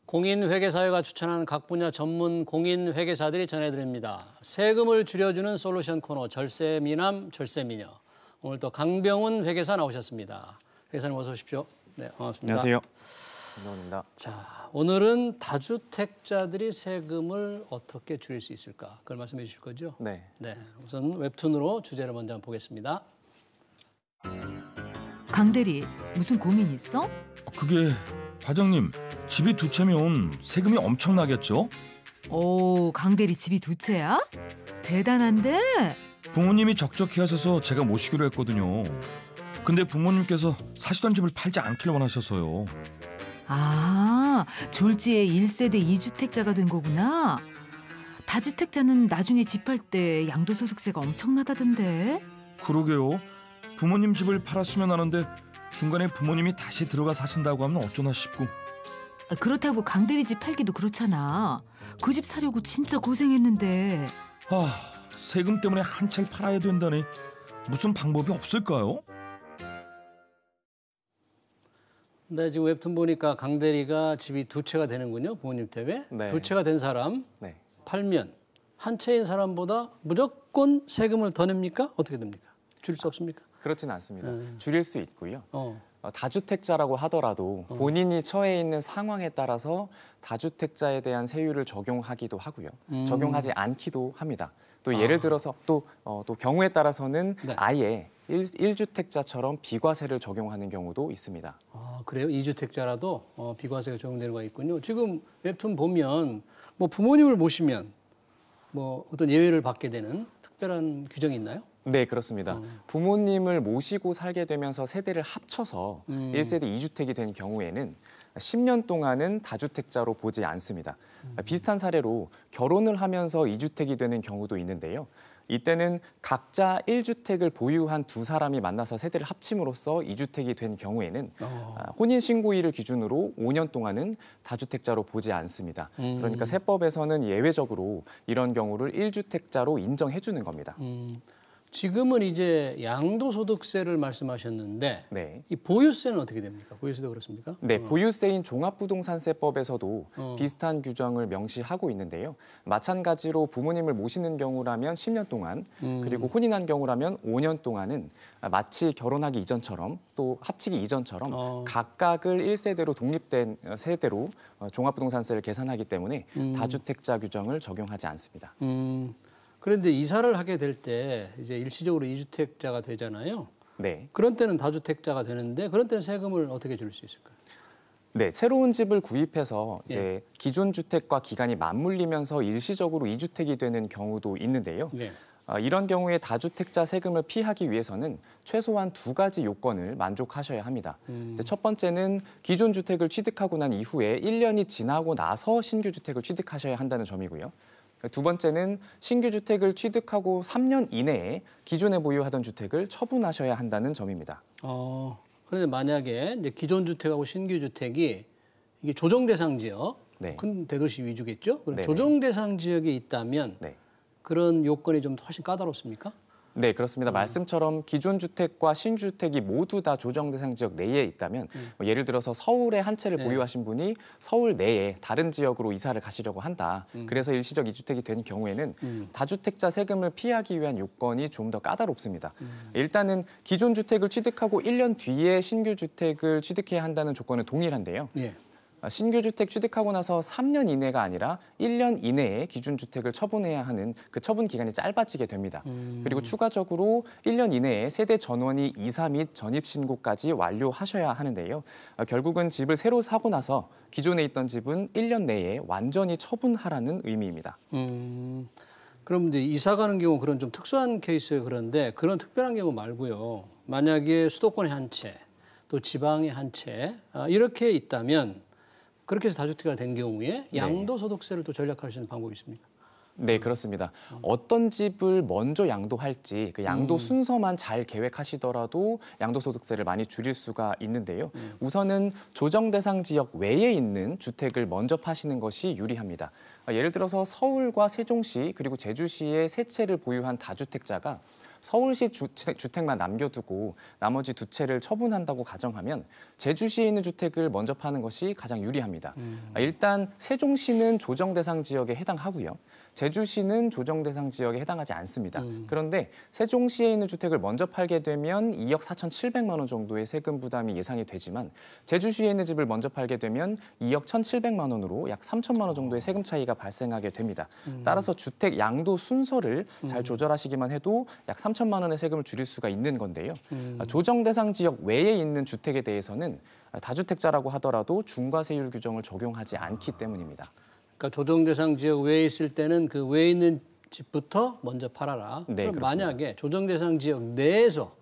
공인회계사회가 추천하는 각 분야 전문 공인회계사들이 전해드립니다. 세금을 줄여주는 솔루션 코너 절세미남 절세미녀. 오늘 또 강병훈 회계사 나오셨습니다. 회계사님 어서 오십시오. 네, 반갑습니다. 안녕하세요. 강병훈입니다. 자, 오늘은 다주택자들이 세금을 어떻게 줄일 수 있을까? 그걸 말씀해 주실 거죠? 네. 네, 우선 웹툰으로 주제를 먼저 한번 보겠습니다. 강 대리, 무슨 고민 있어? 그게 과장님, 집이 두 채면 세금이 엄청나겠죠? 오, 강 대리 집이 두 채야? 대단한데? 부모님이 적적해 하셔서 제가 모시기로 했거든요. 근데 부모님께서 사시던 집을 팔지 않기를 원하셔서요. 아, 졸지에 1세대 2주택자가 된 거구나. 다주택자는 나중에 집 팔 때 양도소득세가 엄청나다던데. 그러게요. 부모님 집을 팔았으면 하는데 중간에 부모님이 다시 들어가 사신다고 하면 어쩌나 싶고. 그렇다고 강 대리 집 팔기도 그렇잖아. 그 집 사려고 진짜 고생했는데. 아, 세금 때문에 한 채를 팔아야 된다니. 무슨 방법이 없을까요? 네, 지금 웹툰 보니까 강 대리가 집이 두 채가 되는군요. 부모님 때문에. 네. 두 채가 된 사람 네. 팔면 한 채인 사람보다 무조건 세금을 더 냅니까? 어떻게 됩니까? 줄일 수 없습니까? 그렇지는 않습니다. 줄일 수 있고요. 어. 다주택자라고 하더라도 본인이 처해 있는 상황에 따라서 다주택자에 대한 세율을 적용하기도 하고요. 적용하지 않기도 합니다. 또 예를 들어서 또 경우에 따라서는 네. 아예 1주택자처럼 비과세를 적용하는 경우도 있습니다. 아, 그래요? 2주택자라도 비과세가 적용되는 거 있군요. 지금 웹툰 보면 뭐 부모님을 모시면 뭐 어떤 예외를 받게 되는 특별한 규정이 있나요? 네, 그렇습니다. 부모님을 모시고 살게 되면서 세대를 합쳐서 1세대 2주택이 된 경우에는 10년 동안은 다주택자로 보지 않습니다. 비슷한 사례로 결혼을 하면서 2주택이 되는 경우도 있는데요. 이때는 각자 1주택을 보유한 두 사람이 만나서 세대를 합침으로써 2주택이 된 경우에는 혼인신고일을 기준으로 5년 동안은 다주택자로 보지 않습니다. 그러니까 세법에서는 예외적으로 이런 경우를 1주택자로 인정해 주는 겁니다. 지금은 이제 양도소득세를 말씀하셨는데 네. 이 보유세는 어떻게 됩니까? 보유세도 그렇습니까? 네, 보유세인 종합부동산세법에서도 비슷한 규정을 명시하고 있는데요. 마찬가지로 부모님을 모시는 경우라면 10년 동안, 그리고 혼인한 경우라면 5년 동안은 마치 결혼하기 이전처럼 또 합치기 이전처럼 각각을 1세대로 독립된 세대로 종합부동산세를 계산하기 때문에 다주택자 규정을 적용하지 않습니다. 그런데 이사를 하게 될 때 이제 일시적으로 2주택자가 되잖아요. 네. 그런 때는 다주택자가 되는데 그런 때는 세금을 어떻게 줄일 수 있을까요? 네, 새로운 집을 구입해서 이제 기존 주택과 기간이 맞물리면서 일시적으로 2주택이 되는 경우도 있는데요. 네. 이런 경우에 다주택자 세금을 피하기 위해서는 최소한 두 가지 요건을 만족하셔야 합니다. 첫 번째는 기존 주택을 취득하고 난 이후에 1년이 지나고 나서 신규 주택을 취득하셔야 한다는 점이고요. 두 번째는 신규 주택을 취득하고 3년 이내에 기존에 보유하던 주택을 처분하셔야 한다는 점입니다. 그런데 만약에 이제 기존 주택하고 신규 주택이 이게 조정 대상 지역, 네. 큰 대도시 위주겠죠? 그럼 네네. 조정 대상 지역에 있다면 네. 그런 요건이 좀 훨씬 까다롭습니까? 네, 그렇습니다. 말씀처럼 기존 주택과 신주택이 모두 다 조정 대상 지역 내에 있다면 예를 들어서 서울에 한 채를 보유하신 분이 서울 내에 다른 지역으로 이사를 가시려고 한다. 그래서 일시적 2주택이 된 경우에는 다주택자 세금을 피하기 위한 요건이 좀 더 까다롭습니다. 일단은 기존 주택을 취득하고 1년 뒤에 신규 주택을 취득해야 한다는 조건은 동일한데요. 예. 신규 주택 취득하고 나서 3년 이내가 아니라 1년 이내에 기준 주택을 처분해야 하는 그 처분 기간이 짧아지게 됩니다. 그리고 추가적으로 1년 이내에 세대 전원이 이사 및 전입 신고까지 완료하셔야 하는데요. 결국은 집을 새로 사고 나서 기존에 있던 집은 1년 내에 완전히 처분하라는 의미입니다. 그럼 이제 이사 가는 경우 그런 좀 특수한 케이스에 그런데 그런 특별한 경우 말고요. 만약에 수도권에 한 채, 또 지방에 한 채 이렇게 있다면 그렇게 해서 다주택가 된 경우에 양도소득세를 또 절약할 수 있는 방법이 있습니까? 네, 그렇습니다. 어떤 집을 먼저 양도할지 그 양도 순서만 잘 계획하시더라도 양도소득세를 많이 줄일 수가 있는데요. 우선은 조정 대상 지역 외에 있는 주택을 먼저 파시는 것이 유리합니다. 예를 들어서 서울과 세종시 그리고 제주시에 세 채를 보유한 다주택자가 서울시 주택만 남겨두고 나머지 두 채를 처분한다고 가정하면 제주시에 있는 주택을 먼저 파는 것이 가장 유리합니다. 일단 세종시는 조정 대상 지역에 해당하고요. 제주시는 조정 대상 지역에 해당하지 않습니다. 그런데 세종시에 있는 주택을 먼저 팔게 되면 2억 4,700만 원 정도의 세금 부담이 예상이 되지만 제주시에 있는 집을 먼저 팔게 되면 2억 1,700만 원으로 약 3천만 원 정도의 세금 차이가 발생하게 됩니다. 따라서 주택 양도 순서를 잘 조절하시기만 해도 약 3천만 원의 세금을 줄일 수가 있는 건데요. 조정 대상 지역 외에 있는 주택에 대해서는 다주택자라고 하더라도 중과세율 규정을 적용하지 않기 때문입니다. 그러니까 조정 대상 지역 외에 있을 때는 그 외에 있는 집부터 먼저 팔아라. 네, 그럼 그렇습니다. 만약에 조정 대상 지역 내에서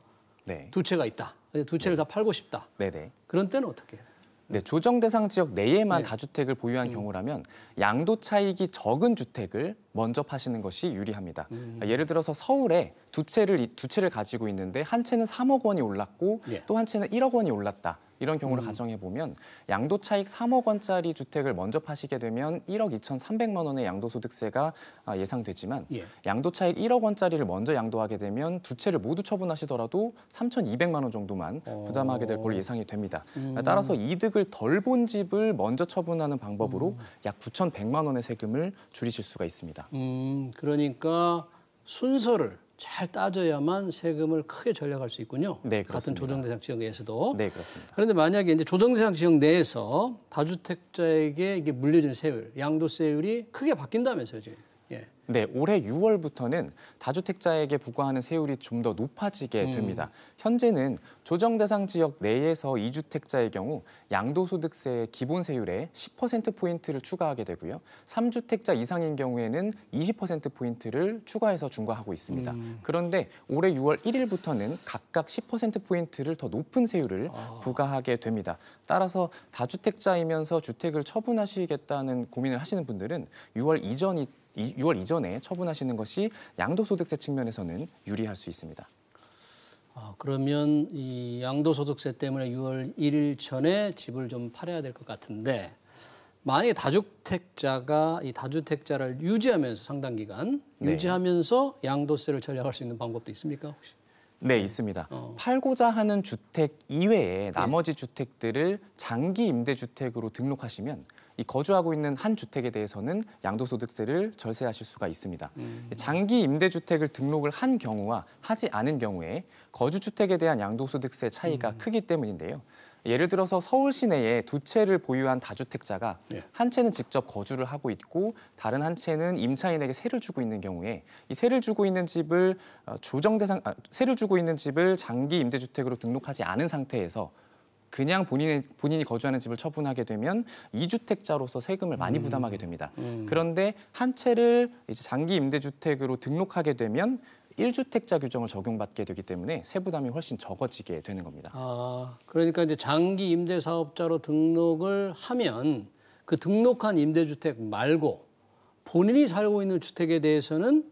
네. 두 채가 있다. 두 채를 다 팔고 싶다. 네네. 그런 때는 어떻게 해요? 네, 조정 대상 지역 내에만 네. 다주택을 보유한 경우라면 양도 차익이 적은 주택을 먼저 파시는 것이 유리합니다. 예를 들어서 서울에 두 채를 가지고 있는데 한 채는 3억 원이 올랐고 예. 또 한 채는 1억 원이 올랐다. 이런 경우를 가정해 보면 양도 차익 3억 원짜리 주택을 먼저 파시게 되면 1억 2,300만 원의 양도소득세가 예상되지만 예. 양도 차익 1억 원짜리를 먼저 양도하게 되면 두 채를 모두 처분하시더라도 3,200만 원 정도만 부담하게 될 걸로 예상이 됩니다. 따라서 이득을 덜 본 집을 먼저 처분하는 방법으로 약 9,100만 원의 세금을 줄이실 수가 있습니다. 그러니까 순서를 잘 따져야만 세금을 크게 절약할 수 있군요. 네, 같은 그렇습니다. 조정 대상 지역에서도. 네, 그렇습니다. 그런데 만약에 이제 조정 대상 지역 내에서 다주택자에게 이게 물려진 세율, 양도세율이 크게 바뀐다면서요, 지금. 예. 네, 올해 6월부터는 다주택자에게 부과하는 세율이 좀 더 높아지게 됩니다. 현재는 조정 대상 지역 내에서 2주택자의 경우 양도소득세 기본 세율에 10%포인트를 추가하게 되고요. 3주택자 이상인 경우에는 20%포인트를 추가해서 중과하고 있습니다. 그런데 올해 6월 1일부터는 각각 10%포인트를 더 높은 세율을 부과하게 됩니다. 따라서 다주택자이면서 주택을 처분하시겠다는 고민을 하시는 분들은 6월 이전에 처분하시는 것이 양도소득세 측면에서는 유리할 수 있습니다. 그러면 이 양도소득세 때문에 6월 1일 전에 집을 좀 팔아야 될 것 같은데 만약에 다주택자가 이 다주택자를 유지하면서 상당 기간 네. 유지하면서 양도세를 절약할 수 있는 방법도 있습니까 혹시? 네, 있습니다. 팔고자 하는 주택 이외에 나머지 주택들을 장기 임대주택으로 등록하시면 이 거주하고 있는 한 주택에 대해서는 양도소득세를 절세하실 수가 있습니다. 장기 임대주택을 등록을 한 경우와 하지 않은 경우에 거주주택에 대한 양도소득세 차이가 크기 때문인데요. 예를 들어서 서울 시내에 두 채를 보유한 다주택자가 예. 한 채는 직접 거주를 하고 있고 다른 한 채는 임차인에게 세를 주고 있는 경우에 이 세를 주고 있는 집을 세를 주고 있는 집을 장기 임대주택으로 등록하지 않은 상태에서 그냥 본인이 거주하는 집을 처분하게 되면 2주택자로서 세금을 많이 부담하게 됩니다. 그런데 한 채를 이제 장기 임대주택으로 등록하게 되면 1주택자 규정을 적용받게 되기 때문에 세부담이 훨씬 적어지게 되는 겁니다. 그러니까 이제 장기 임대 사업자로 등록을 하면 그 등록한 임대주택 말고 본인이 살고 있는 주택에 대해서는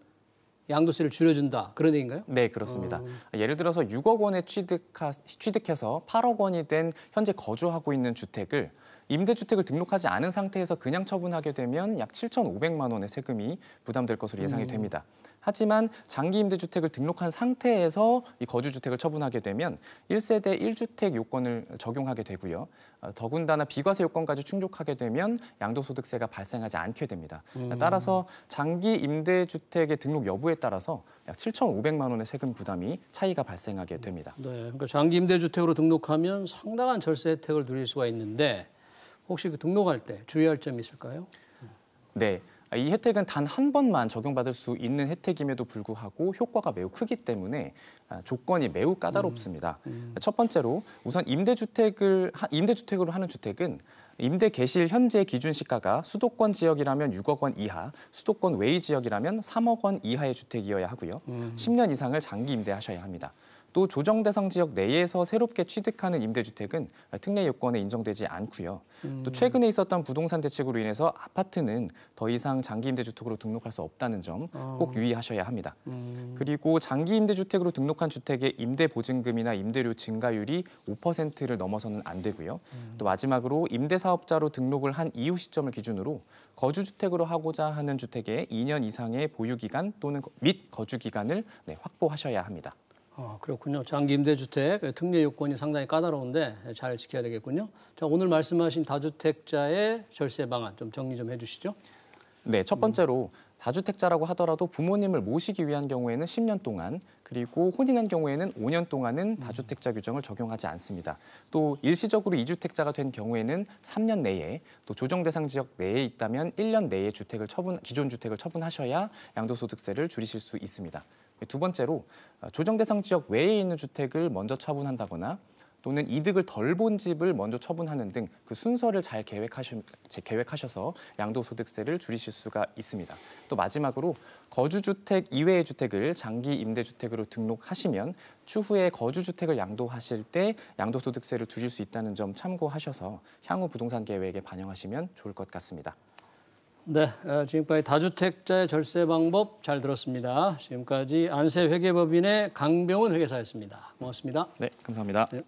양도세를 줄여준다 그런 얘기인가요? 네, 그렇습니다. 예를 들어서 6억 원에 취득해서 8억 원이 된 현재 거주하고 있는 주택을 임대주택을 등록하지 않은 상태에서 그냥 처분하게 되면 약 7,500만 원의 세금이 부담될 것으로 예상이 됩니다. 하지만 장기 임대주택을 등록한 상태에서 이 거주주택을 처분하게 되면 1세대 1주택 요건을 적용하게 되고요. 더군다나 비과세 요건까지 충족하게 되면 양도소득세가 발생하지 않게 됩니다. 따라서 장기 임대주택의 등록 여부에 따라서 약 7,500만 원의 세금 부담이 차이가 발생하게 됩니다. 네, 그러니까 장기 임대주택으로 등록하면 상당한 절세 혜택을 누릴 수가 있는데 혹시 그 등록할 때 주의할 점이 있을까요? 네. 이 혜택은 단 한 번만 적용받을 수 있는 혜택임에도 불구하고 효과가 매우 크기 때문에 조건이 매우 까다롭습니다. 첫 번째로 우선 임대주택으로 하는 주택은 임대 개시일 현재 기준 시가가 수도권 지역이라면 6억 원 이하, 수도권 외의 지역이라면 3억 원 이하의 주택이어야 하고요. 10년 이상을 장기 임대하셔야 합니다. 또 조정 대상 지역 내에서 새롭게 취득하는 임대주택은 특례 요건에 인정되지 않고요. 또 최근에 있었던 부동산 대책으로 인해서 아파트는 더 이상 장기 임대주택으로 등록할 수 없다는 점 꼭 유의하셔야 합니다. 그리고 장기 임대주택으로 등록한 주택의 임대보증금이나 임대료 증가율이 5%를 넘어서는 안 되고요. 또 마지막으로 임대사업자로 등록을 한 이후 시점을 기준으로 거주주택으로 하고자 하는 주택의 2년 이상의 보유기간 또는 및 거주기간을 확보하셔야 합니다. 그렇군요. 장기 임대주택 특례 요건이 상당히 까다로운데 잘 지켜야 되겠군요. 자, 오늘 말씀하신 다주택자의 절세 방안 좀 정리 좀 해주시죠. 네, 첫 번째로 다주택자라고 하더라도 부모님을 모시기 위한 경우에는 10년 동안, 그리고 혼인한 경우에는 5년 동안은 다주택자 규정을 적용하지 않습니다. 또 일시적으로 이주택자가 된 경우에는 3년 내에, 또 조정 대상 지역 내에 있다면 1년 내에 기존 주택을 처분하셔야 양도소득세를 줄이실 수 있습니다. 두 번째로 조정 대상 지역 외에 있는 주택을 먼저 처분한다거나 또는 이득을 덜 본 집을 먼저 처분하는 등 그 순서를 잘 계획하셔서 양도소득세를 줄이실 수가 있습니다. 또 마지막으로 거주주택 이외의 주택을 장기 임대주택으로 등록하시면 추후에 거주주택을 양도하실 때 양도소득세를 줄일 수 있다는 점 참고하셔서 향후 부동산 계획에 반영하시면 좋을 것 같습니다. 네, 지금까지 다주택자의 절세 방법 잘 들었습니다. 지금까지 안세회계법인의 강병훈 회계사였습니다. 고맙습니다. 네, 감사합니다. 네.